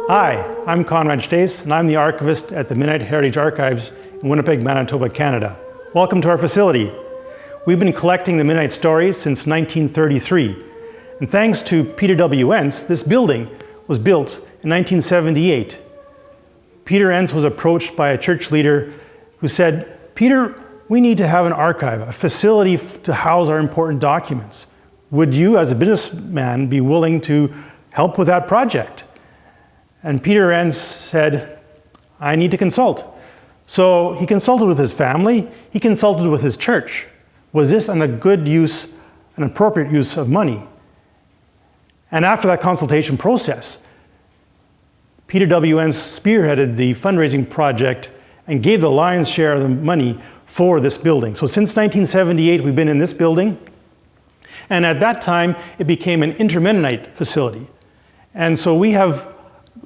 Hi, I'm Conrad Stoesz, and I'm the archivist at the Mennonite Heritage Archives in Winnipeg, Manitoba, Canada. Welcome to our facility. We've been collecting the Mennonite stories since 1933, and thanks to Peter W. Entz, this building was built in 1978. Peter Entz was approached by a church leader who said, "Peter, we need to have an archive, a facility to house our important documents. Would you, as a businessman, be willing to help with that project?" And Peter Entz said, "I need to consult." So he consulted with his family, he consulted with his church. Was this a good use, an appropriate use of money? And after that consultation process, Peter W. Entz spearheaded the fundraising project and gave the lion's share of the money for this building. So since 1978, we've been in this building. And at that time, it became an inter-Mennonite facility. And so we have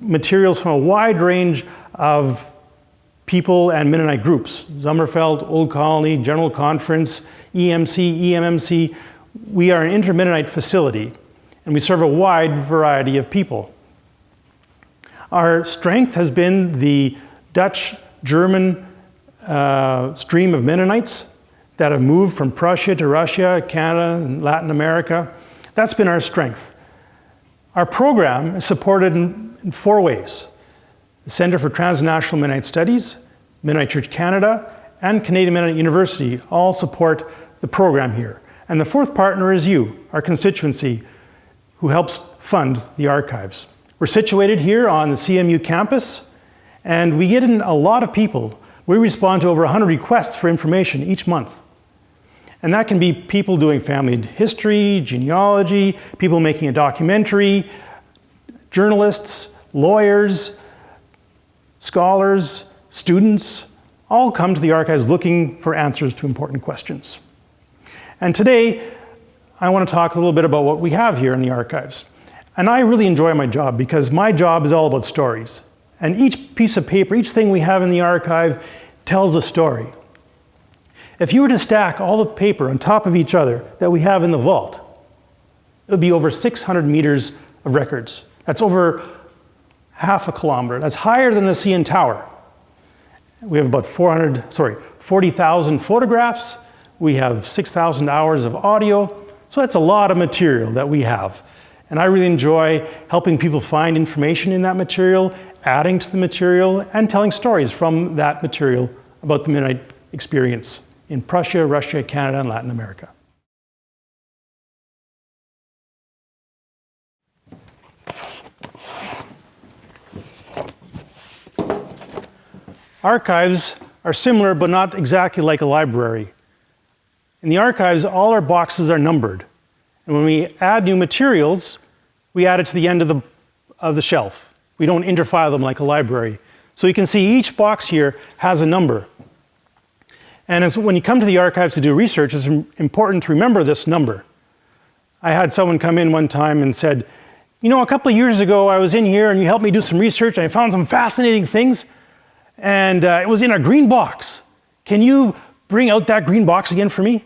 materials from a wide range of people and Mennonite groups. Sommerfeld, Old Colony, General Conference, EMC, EMMC. We are an inter-Mennonite facility, and we serve a wide variety of people. Our strength has been the Dutch-German stream of Mennonites that have moved from Prussia to Russia, Canada, and Latin America. That's been our strength. Our program is supported in 4 ways. The Centre for Transnational Mennonite Studies, Mennonite Church Canada, and Canadian Mennonite University all support the program here. And the 4th partner is you, our constituency, who helps fund the archives. We're situated here on the CMU campus, and we get in a lot of people. We respond to over 100 requests for information each month. And that can be people doing family history, genealogy, people making a documentary, journalists, lawyers, scholars, students, all come to the archives looking for answers to important questions. And today, I want to talk a little bit about what we have here in the archives. And I really enjoy my job because my job is all about stories. And each piece of paper, each thing we have in the archive tells a story. If you were to stack all the paper on top of each other that we have in the vault, it would be over 600 meters of records. That's over half a kilometer. That's higher than the CN Tower. We have about 40,000 photographs. We have 6,000 hours of audio. So that's a lot of material that we have. And I really enjoy helping people find information in that material, adding to the material, and telling stories from that material about the Mennonite experience in Prussia, Russia, Canada, and Latin America. Archives are similar, but not exactly like a library. In the archives, all our boxes are numbered. And when we add new materials, we add it to the end of the shelf. We don't interfile them like a library. So you can see each box here has a number. And when you come to the archives to do research, it's important to remember this number. I had someone come in one time and said, "You know, a couple of years ago, I was in here and you helped me do some research and I found some fascinating things. And it was in a green box. Can you bring out that green box again for me?"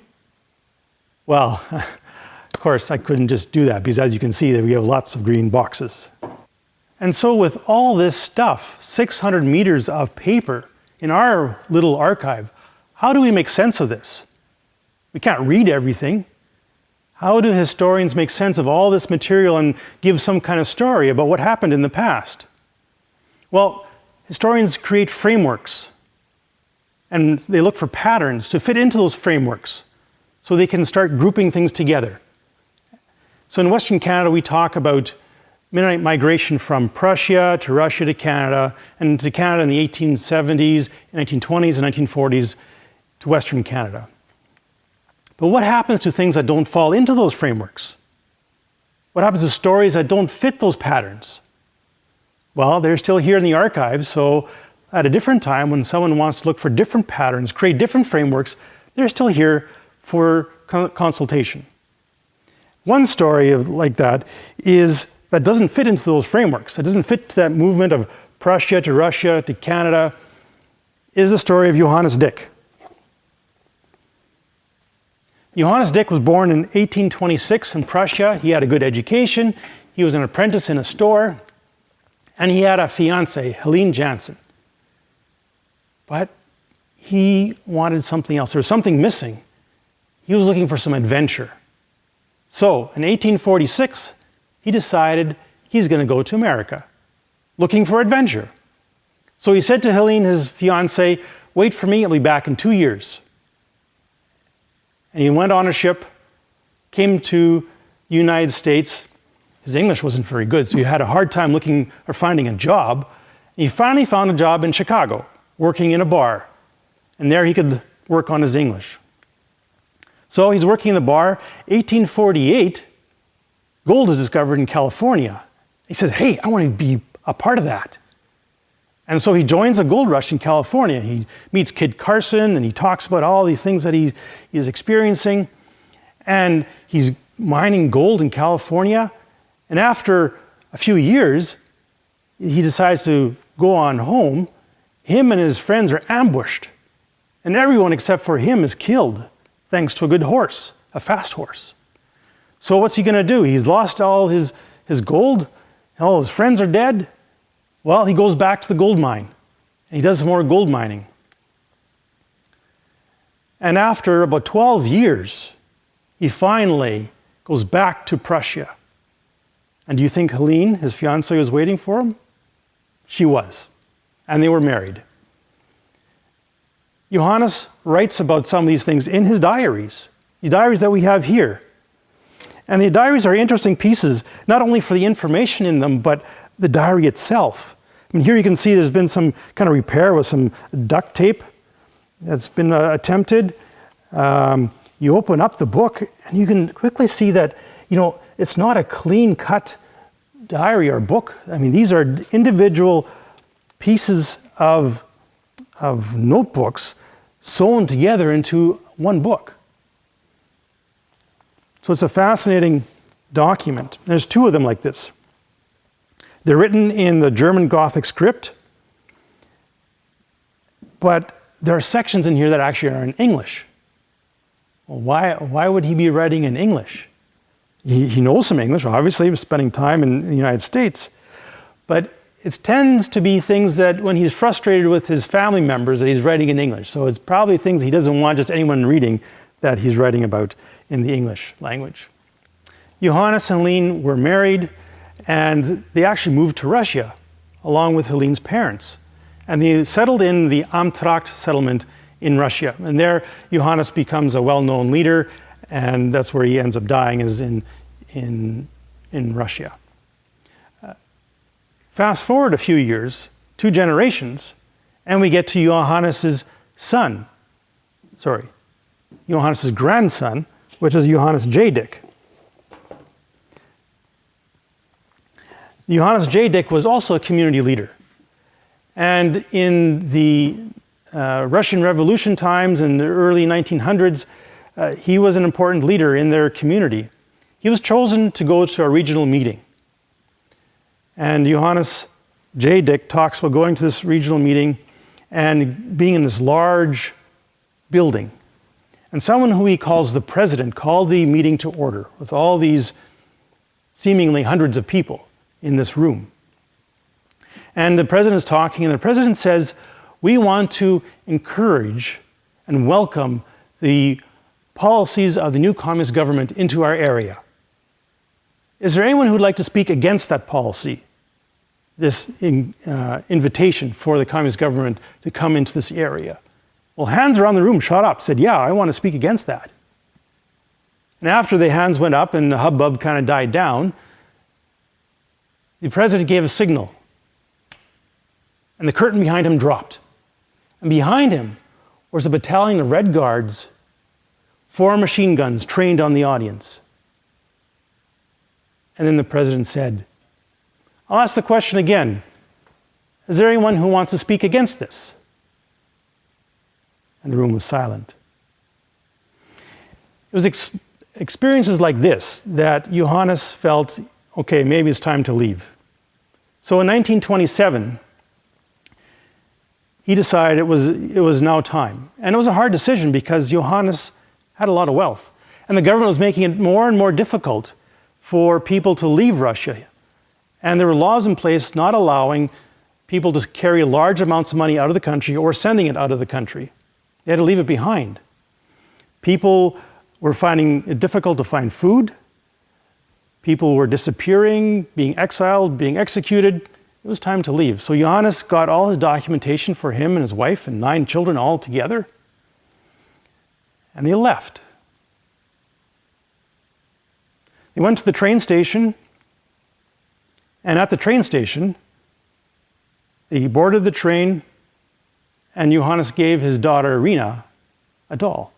Well, of course, I couldn't just do that because as you can see, we have lots of green boxes. And so with all this stuff, 600 meters of paper in our little archive, how do we make sense of this? We can't read everything. How do historians make sense of all this material and give some kind of story about what happened in the past? Well, historians create frameworks, and they look for patterns to fit into those frameworks so they can start grouping things together. So in Western Canada, we talk about Mennonite migration from Prussia to Russia to Canada, and to Canada in the 1870s, 1920s, and 1940s to Western Canada. But what happens to things that don't fall into those frameworks? What happens to stories that don't fit those patterns? Well, they're still here in the archives, so at a different time, when someone wants to look for different patterns, create different frameworks, they're still here for consultation. One story like that doesn't fit into those frameworks, that doesn't fit to that movement of Prussia to Russia to Canada, is the story of Johannes Dick. Johannes Dick was born in 1826 in Prussia. He had a good education. He was an apprentice in a store. And he had a fiancée, Helene Jansen. But he wanted something else. There was something missing. He was looking for some adventure. So in 1846, he decided he's going to go to America, looking for adventure. So he said to Helene, his fiancée, wait for me, I'll be back in 2 years. And he went on a ship, came to the United States. His English wasn't very good, so he had a hard time looking or finding a job. He finally found a job in Chicago, working in a bar. And there he could work on his English. So he's working in the bar. 1848, gold is discovered in California. He says, hey, I want to be a part of that. And so he joins the gold rush in California. He meets Kit Carson and he talks about all these things that he's experiencing. And he's mining gold in California. And after a few years, he decides to go on home. Him and his friends are ambushed. And everyone except for him is killed, thanks to a good horse, a fast horse. So what's he going to do? He's lost all his gold. All his friends are dead. Well, he goes back to the gold mine. And he does some more gold mining. And after about 12 years, he finally goes back to Prussia. And do you think Helene, his fiancée, was waiting for him? She was. And they were married. Johannes writes about some of these things in his diaries, the diaries that we have here. And the diaries are interesting pieces, not only for the information in them, but the diary itself. I mean, here you can see there's been some kind of repair with some duct tape that's been attempted. You open up the book and you can quickly see that, it's not a clean-cut diary or book. I mean, these are individual pieces of notebooks sewn together into one book. So it's a fascinating document. There's two of them like this. They're written in the German Gothic script, but there are sections in here that actually are in English. Well, why would he be writing in English? He knows some English, obviously, he was spending time in the United States, but it tends to be things that when he's frustrated with his family members that he's writing in English. So it's probably things he doesn't want just anyone reading that he's writing about in the English language. Johannes and Helene were married, and they actually moved to Russia along with Helene's parents. And they settled in the Amtracht settlement in Russia. And there Johannes becomes a well-known leader, and that's where he ends up dying, is in Russia. Fast forward a few years, 2 generations, and we get to Johannes's grandson, which is Johannes Dick. Johannes Dick was also a community leader. And in the Russian Revolution times in the early 1900s, he was an important leader in their community. He was chosen to go to a regional meeting. And Johannes Dick talks about going to this regional meeting and being in this large building. And someone who he calls the president called the meeting to order with all these seemingly hundreds of people in this room. And the president is talking, and the president says, we want to encourage and welcome the policies of the new communist government into our area. Is there anyone who would like to speak against that policy? This invitation for the communist government to come into this area. Well, hands around the room shot up, said, yeah, I want to speak against that. And after the hands went up and the hubbub kind of died down, the president gave a signal. And the curtain behind him dropped. And behind him was a battalion of Red Guards, 4 machine guns trained on the audience. And then the president said, I'll ask the question again. Is there anyone who wants to speak against this? And the room was silent. It was experiences like this that Johannes felt, okay, maybe it's time to leave. So in 1927, he decided it was now time. And it was a hard decision because Johannes had a lot of wealth. And the government was making it more and more difficult for people to leave Russia. And there were laws in place not allowing people to carry large amounts of money out of the country or sending it out of the country. They had to leave it behind. People were finding it difficult to find food. People were disappearing, being exiled, being executed. It was time to leave. So Johannes got all his documentation for him and his wife and 9 children all together, and they left. They went to the train station, and at the train station, they boarded the train, and Johannes gave his daughter Irina a doll.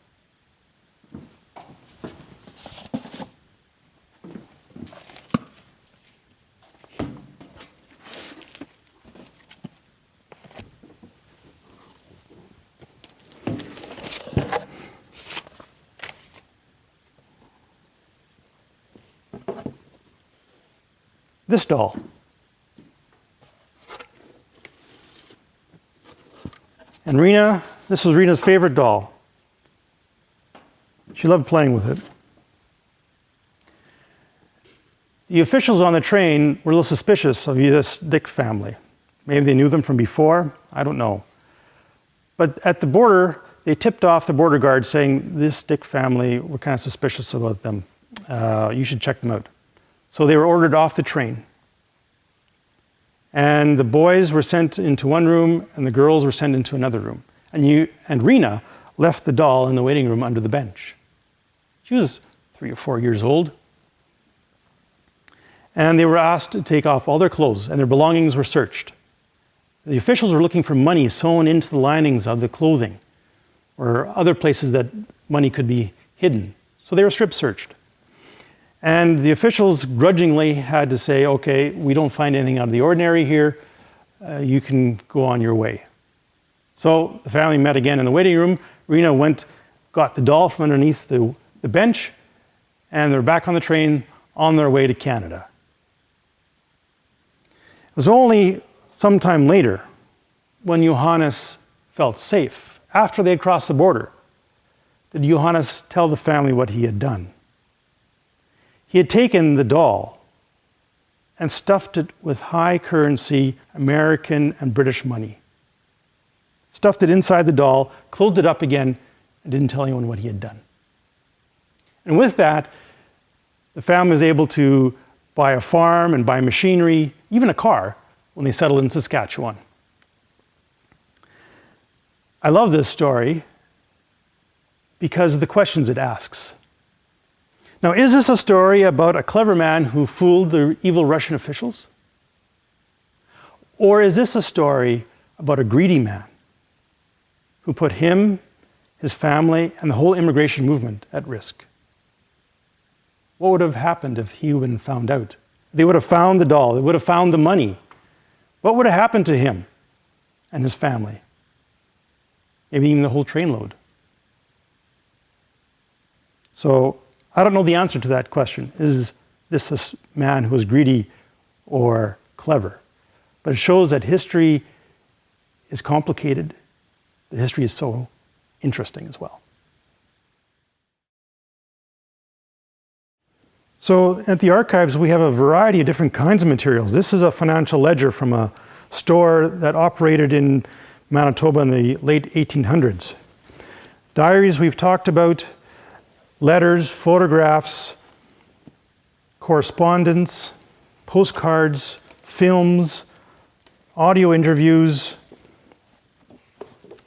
This doll. And Rena, this was Rena's favorite doll. She loved playing with it. The officials on the train were a little suspicious of this Dick family. Maybe they knew them from before, I don't know. But at the border, they tipped off the border guard saying, this Dick family, we're kind of suspicious about them. You should check them out. So they were ordered off the train. And the boys were sent into one room, and the girls were sent into another room. And Rena left the doll in the waiting room under the bench. She was 3 or 4 years old. And they were asked to take off all their clothes, and their belongings were searched. The officials were looking for money sewn into the linings of the clothing, or other places that money could be hidden. So they were strip searched. And the officials grudgingly had to say, okay, we don't find anything out of the ordinary here. You can go on your way. So the family met again in the waiting room. Rena got the doll from underneath the bench, and they're back on the train on their way to Canada. It was only sometime later, when Johannes felt safe, after they had crossed the border, did Johannes tell the family what he had done. He had taken the doll and stuffed it with high currency American and British money. Stuffed it inside the doll, closed it up again, and didn't tell anyone what he had done. And with that, the family was able to buy a farm and buy machinery, even a car, when they settled in Saskatchewan. I love this story because of the questions it asks. Now, is this a story about a clever man who fooled the evil Russian officials? Or is this a story about a greedy man who put him, his family, and the whole immigration movement at risk? What would have happened if he had been found out? They would have found the doll, they would have found the money. What would have happened to him and his family? Maybe even the whole trainload. So, I don't know the answer to that question. Is this a man who was greedy or clever? But it shows that history is complicated. The history is so interesting as well. So at the archives, we have a variety of different kinds of materials. This is a financial ledger from a store that operated in Manitoba in the late 1800s. Diaries we've talked about, letters, photographs, correspondence, postcards, films, audio interviews.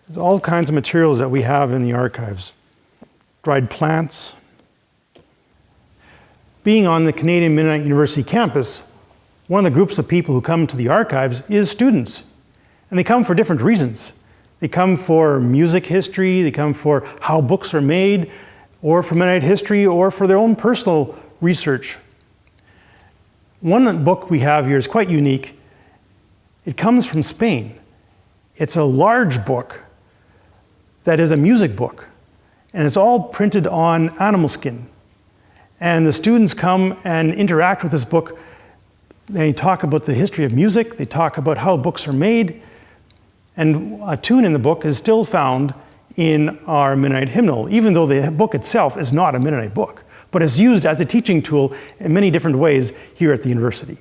There's all kinds of materials that we have in the archives. Dried plants. Being on the Canadian Mennonite University campus, one of the groups of people who come to the archives is students. And they come for different reasons. They come for music history, they come for how books are made, or for Mennonite history, or for their own personal research. One book we have here is quite unique. It comes from Spain. It's a large book that is a music book, and it's all printed on animal skin. And the students come and interact with this book. They talk about the history of music, they talk about how books are made, and a tune in the book is still found in our Mennonite hymnal, even though the book itself is not a Mennonite book, but is used as a teaching tool in many different ways here at the university.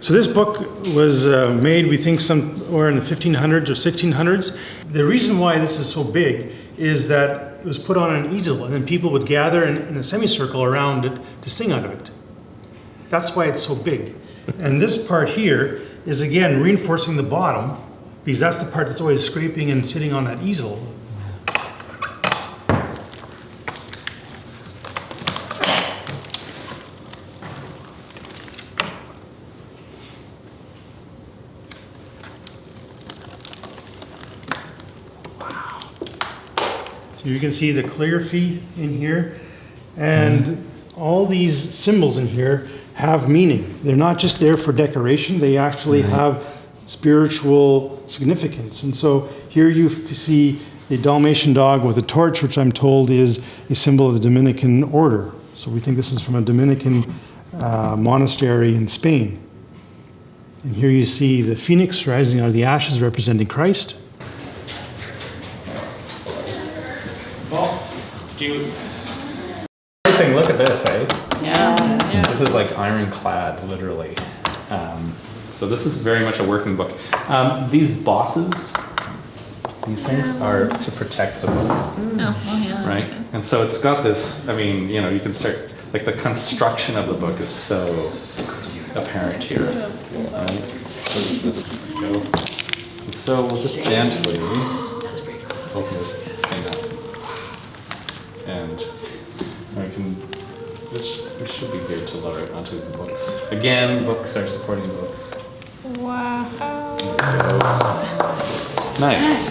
So this book was made, we think, somewhere in the 1500s or 1600s. The reason why this is so big is that it was put on an easel, and then people would gather in a semicircle around it to sing out of it. That's why it's so big. And this part here is, again, reinforcing the bottom, because that's the part that's always scraping and sitting on that easel. You can see the calligraphy in here, and all these symbols in here have meaning. They're not just there for decoration, they actually have spiritual significance. And so here you see a Dalmatian dog with a torch, which I'm told is a symbol of the Dominican order. So we think this is from a Dominican monastery in Spain. And here you see the phoenix rising out of the ashes representing Christ. Look at this, eh? Yeah. This is like ironclad, literally. So this is very much a working book. These bosses, these things are to protect the book, right? And so it's got this, I mean, you know, you can start, like the construction of the book is so apparent here, right? So we'll just gently open this thing up. And I can, this should be good to load it onto these books. Again, books are supporting books. Wow. Nice.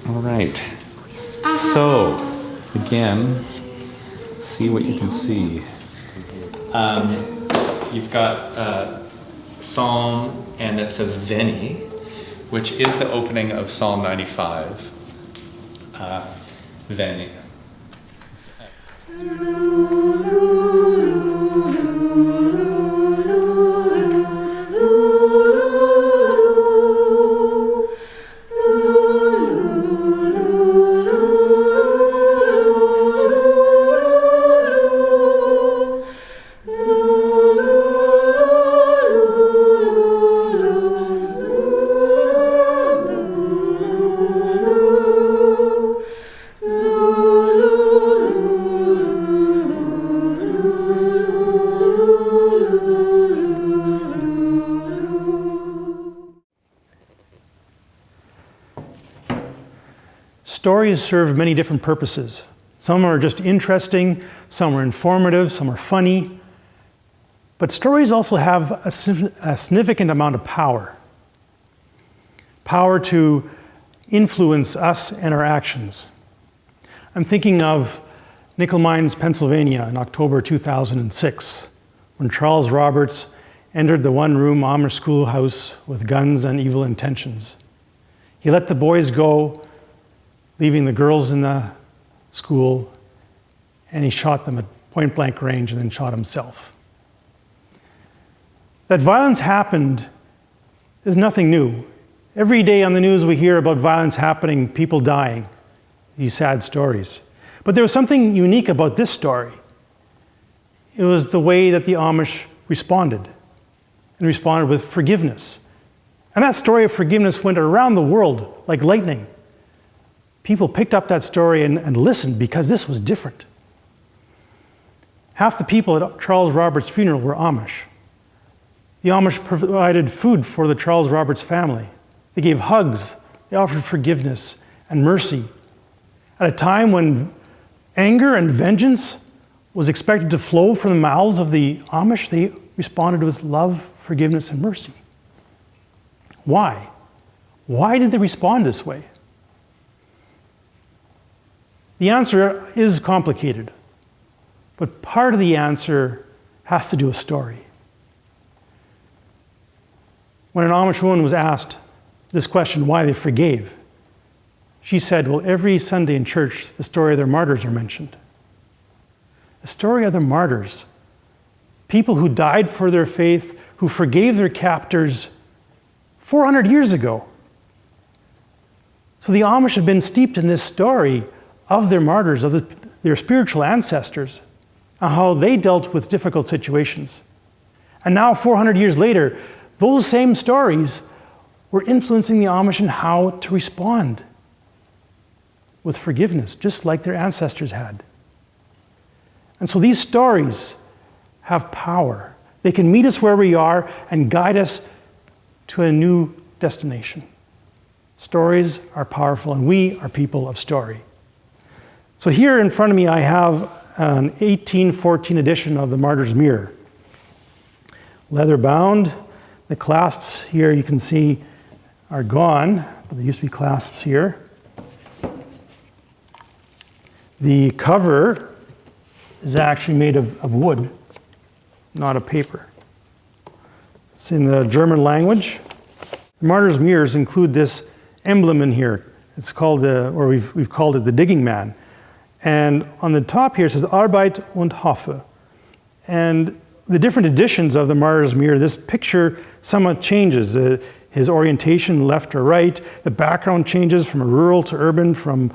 All right. So, again, see what you can see. You've got Psalm, and it says Veni, which is the opening of Psalm 95. Veni. Stories serve many different purposes. Some are just interesting, some are informative, some are funny. But stories also have a significant amount of power. Power to influence us and our actions. I'm thinking of Nickel Mines, Pennsylvania in October 2006, when Charles Roberts entered the one-room Amish schoolhouse with guns and evil intentions. He let the boys go, leaving the girls in the school, and he shot them at point-blank range and then shot himself. That violence happened is nothing new. Every day on the news we hear about violence happening, people dying, these sad stories. But there was something unique about this story. It was the way that the Amish responded, and responded with forgiveness. And that story of forgiveness went around the world like lightning. People picked up that story and listened because this was different. Half the people at Charles Roberts' funeral were Amish. The Amish provided food for the Charles Roberts family. They gave hugs, they offered forgiveness and mercy. At a time when anger and vengeance was expected to flow from the mouths of the Amish, they responded with love, forgiveness, and mercy. Why? Why did they respond this way? The answer is complicated, but part of the answer has to do with story. When an Amish woman was asked this question, why they forgave, she said, well, every Sunday in church, the story of their martyrs are mentioned. The story of the martyrs, people who died for their faith, who forgave their captors 400 years ago. So the Amish have been steeped in this story of their martyrs, of their spiritual ancestors, and how they dealt with difficult situations. And now, 400 years later, those same stories were influencing the Amish in how to respond with forgiveness, just like their ancestors had. And so these stories have power. They can meet us where we are and guide us to a new destination. Stories are powerful, and we are people of story. So here in front of me, I have an 1814 edition of the Martyrs Mirror. Leather bound. The clasps here, you can see, are gone, but there used to be clasps here. The cover is actually made of wood, not of paper. It's in the German language. The Martyrs' Mirrors include this emblem in here. It's called we've called it the digging man. And on the top here it says Arbeit und Hoffe. And the different editions of the Martyrs' Mirror, this picture somewhat changes. His orientation left or right, the background changes from rural to urban, from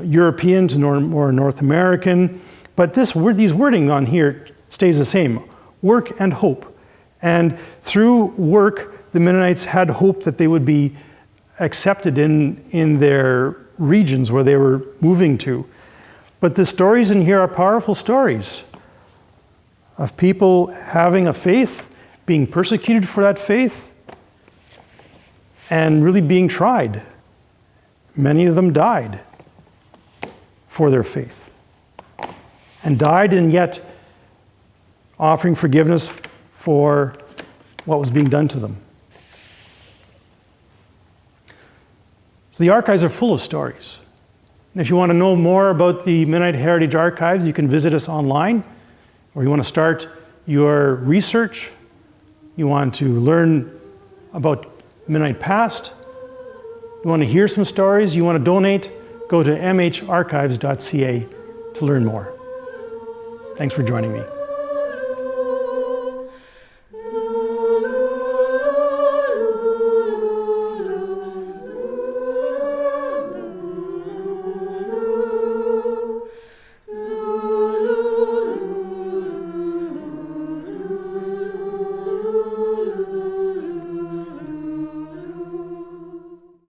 European to more North American. But these wording on here stays the same, work and hope. And through work, the Mennonites had hope that they would be accepted in their regions where they were moving to. But the stories in here are powerful stories of people having a faith, being persecuted for that faith, and really being tried. Many of them died for their faith, and died and yet offering forgiveness for what was being done to them. So the archives are full of stories. And if you want to know more about the Mennonite Heritage Archives, you can visit us online, or you want to start your research, you want to learn about Mennonite past, you want to hear some stories, you want to donate, go to mharchives.ca to learn more. Thanks for joining me.